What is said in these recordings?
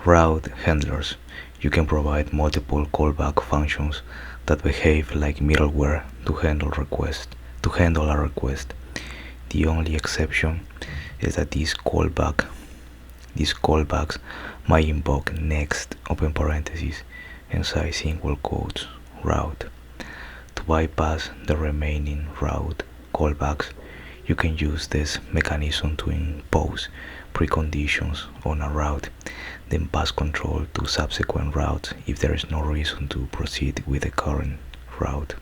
Route handlers. You can provide multiple callback functions that behave like middleware to handle a request. The only exception is that these callbacks might invoke next open parentheses inside single quotes route. To bypass the remaining route callbacks, you can use this mechanism to impose preconditions on a route, then pass control to subsequent routes if there is no reason to proceed with the current route.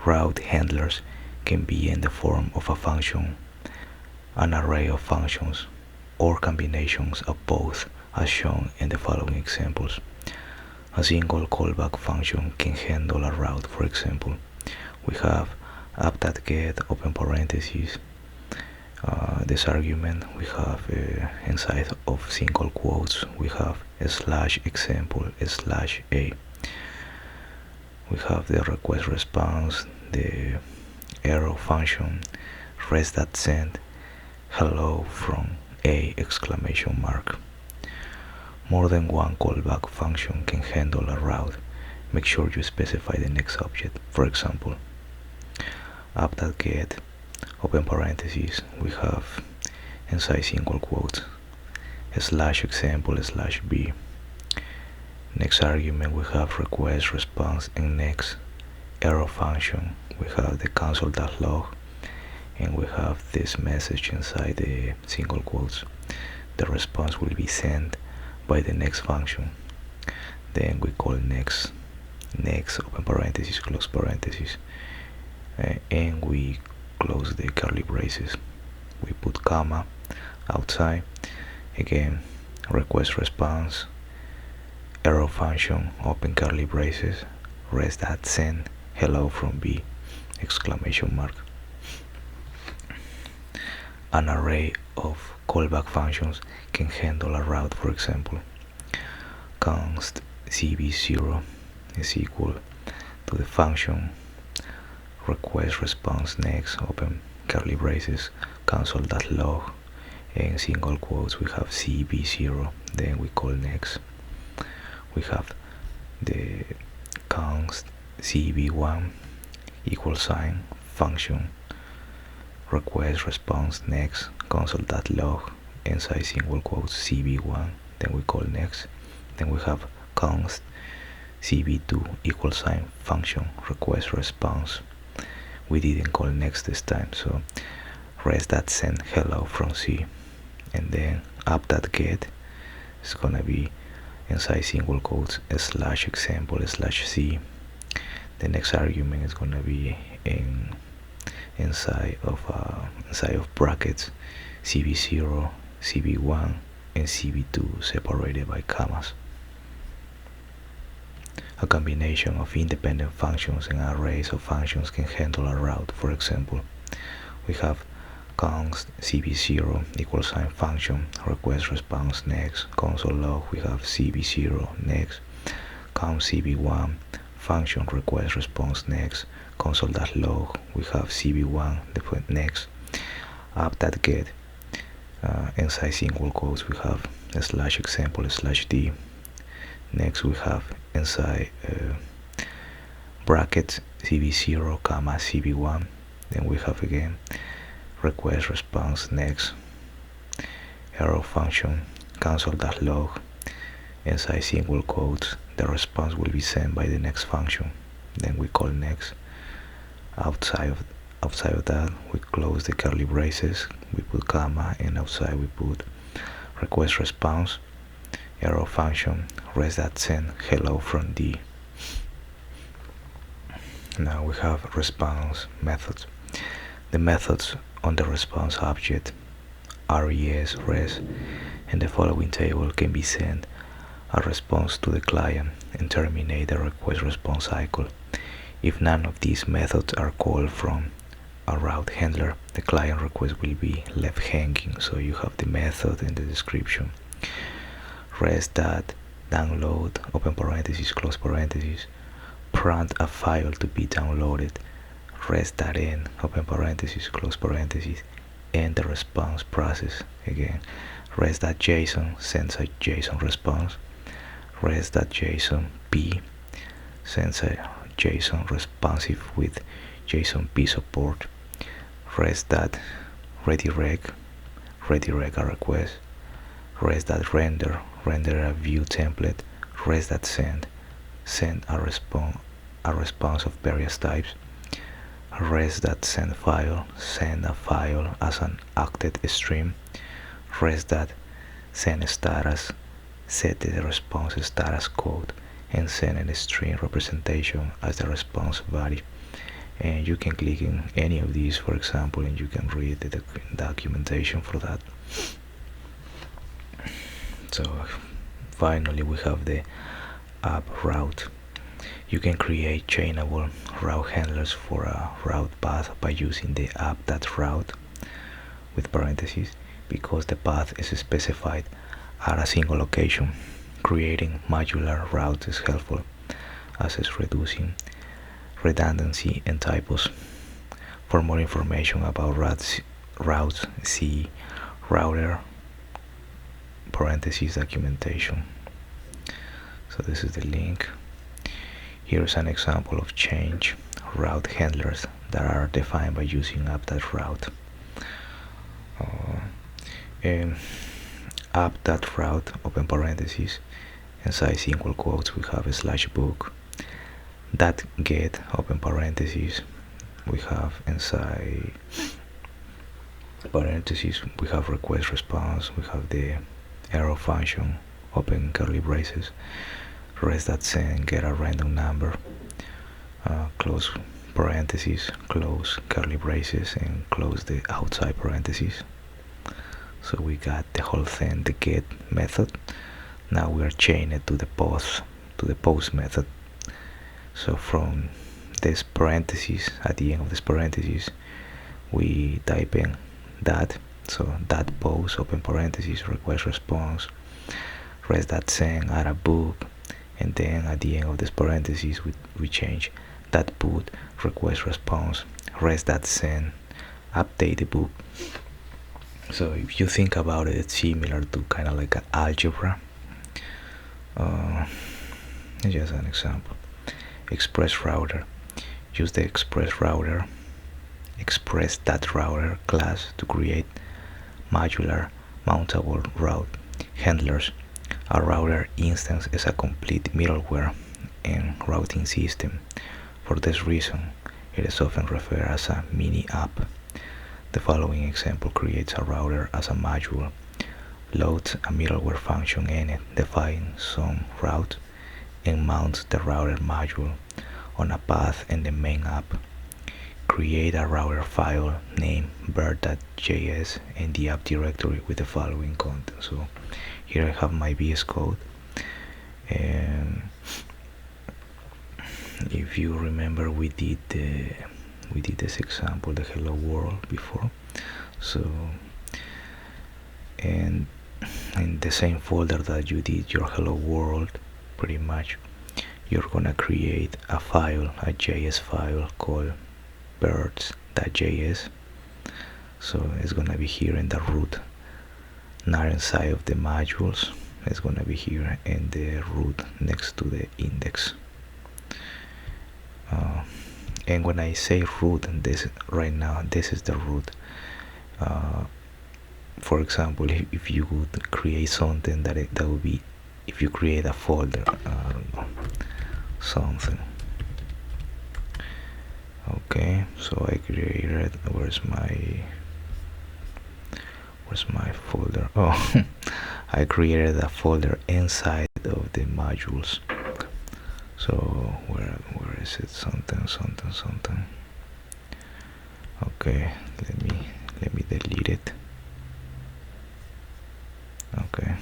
Route handlers can be in the form of a function, an array of functions, or combinations of both as shown in the following examples. A single callback function can handle a route. For example, we have app.get open parentheses. This argument we have inside of single quotes we have /example/a. We have the request response, the arrow function, res.send hello from a exclamation mark. More than one callback function can handle a route. Make sure you specify the next object. For example, app.get open parentheses, we have inside single quotes /example/b. Next argument we have request response, and next arrow function we have the console.log, and we have this message inside the single quotes. The response will be sent by the next function. Then we call next open parentheses close parentheses, and we close the curly braces. We put comma outside. Again, request response, arrow function, open curly braces, res.send hello from b exclamation mark. An array of callback functions can handle a route. For example, const cb0 is equal to the function request response next open curly braces console.log, and single quotes we have cb0, then we call next. We have the const cb1 equal sign function request response next console.log inside single quotes cb1, then we call next. Then we have const cb2 equal sign function request response. We didn't call next this time, so res.send hello from c, and then app.get is gonna be inside single quotes /example/c. The next argument is gonna be inside of brackets cb0, cb1, and cb2 separated by commas. A combination of independent functions and arrays of functions can handle a route. For example, we have const cb0 equal sign function request response next console.log, we have cb0 next const cb1 function request response next console.log, we have cb1 next app.get inside single quotes we have /example/d. Next we have inside brackets cb0 comma cb1, then we have again request response next arrow function console.log inside single quotes. The response will be sent by the next function, then we call next. Outside of that we close the curly braces, we put comma, and outside we put request response arrow function res.send hello from d. Now we have response methods. The methods on the response object res in the following table can be sent a response to the client and terminate the request response cycle. If none of these methods are called from a route handler, the client request will be left hanging. So you have the method in the description. res.download open parentheses close parentheses prompt a file to be downloaded. Res.end open parentheses close parentheses end the response process. Again, res.json sends a JSON response, res.json p sends a JSON responsive with JSON p support, res.redirect a request, res.render render a view template, res.send send a response of various types, res.send file send a file as an acted stream, res.send status set the response status code and send a string representation as the response value. And you can click in any of these, for example, and you can read the documentation for that. So finally we have the App.route. You can create chainable route handlers for a route path by using the App.route with parentheses, because the path is specified at a single location. Creating modular routes is helpful, as is reducing redundancy and typos. For more information about routes, see router parentheses documentation. So this is the link. Here's an example of change route handlers that are defined by using App.route. And App.route open parentheses, inside single quotes we have /book. That get open parentheses, we have inside parentheses we have request response, we have the arrow function open curly braces, res.send get a random number, close parentheses, close curly braces, and close the outside parentheses. So we got the whole thing, the get method. Now we are chaining it to the post method. So from this parentheses, at the end of this parentheses, we type in that. So that post open parentheses request response, res.send add a book, and then at the end of this parentheses we change that put request response, res.send update the book. So if you think about it, it's similar to kind of like an algebra. Just an example. Express.Router. Use the Express.Router class to create modular mountable route handlers. A router instance is a complete middleware and routing system. For this reason, it is often referred as a mini app. The following example creates a router as a module, loads a middleware function in it, defines some route, and mounts the router module on a path in the main app. Create a router file named bird.js in the app directory with the following content. So here I have my VS Code, and if you remember, we did this example, the hello world, before. So, and in the same folder that you did your hello world, pretty much you're gonna create a file, a JS file called birds.js. So it's gonna be here in the root, not inside of the modules. It's gonna be here in the root next to the index. And when I say root, and this right now, this is the root. For example, if you would create something that would be, if you create a folder, I don't know, something. Okay, so I created, where's my folder? Oh, I created a folder inside of the modules. So where is it? Something. Okay, let me delete it. Okay.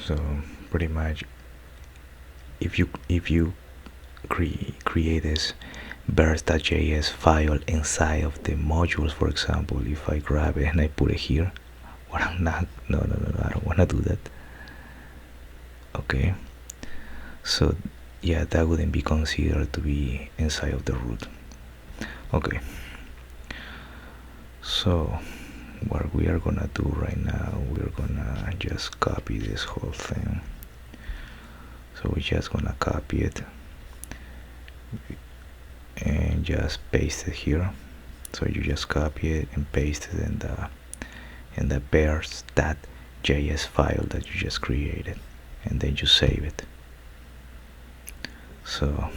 So pretty much, if you create this birds.js file inside of the modules, for example, if I grab it and I put it here, well, I'm not, no, I don't want to do that. Okay, so yeah, that wouldn't be considered to be inside of the root. Okay, So what we are gonna do right now, we're gonna just copy this whole thing. So we're just gonna copy it and just paste it here. So you just copy it and paste it in the pairs.js file that you just created, and then you save it. So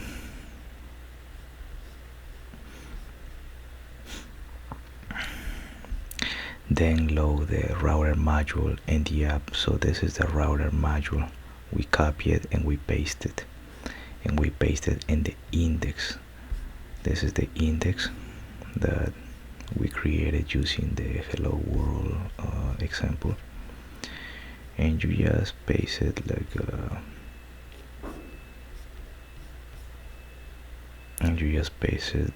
then load the router module in the app. So this is the router module. We copy it and we paste it, and we paste it in the index. This is the index that we created using the hello world example, and you just paste it like and you just paste it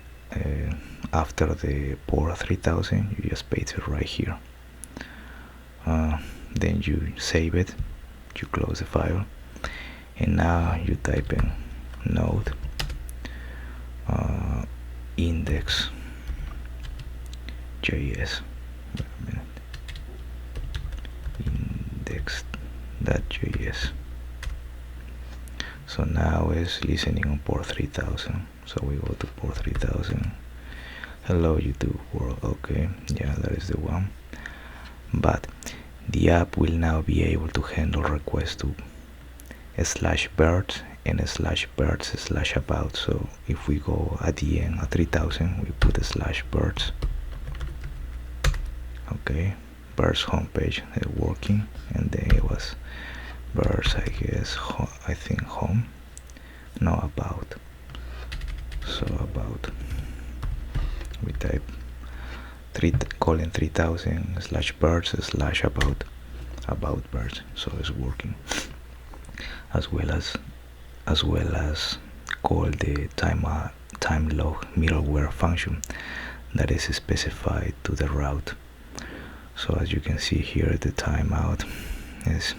after the port 3000. You just paste it right here. Then you save it, you close the file, and now you type in node index.js. Wait a minute. Index.js. So now it's listening on port 3000. So we go to port 3000. Hello YouTube world. Okay, yeah, that is the one. But the app will now be able to handle requests to /birds and /birds/about. So if we go at the end at 3000, we put /birds. Okay, birds homepage working, and then it was birds, I guess, I think home, no, about. So about, we type colon 3000 /birds/about birds. So it's working, as well as call the time log middleware function that is specified to the route. So as you can see here, the timeout is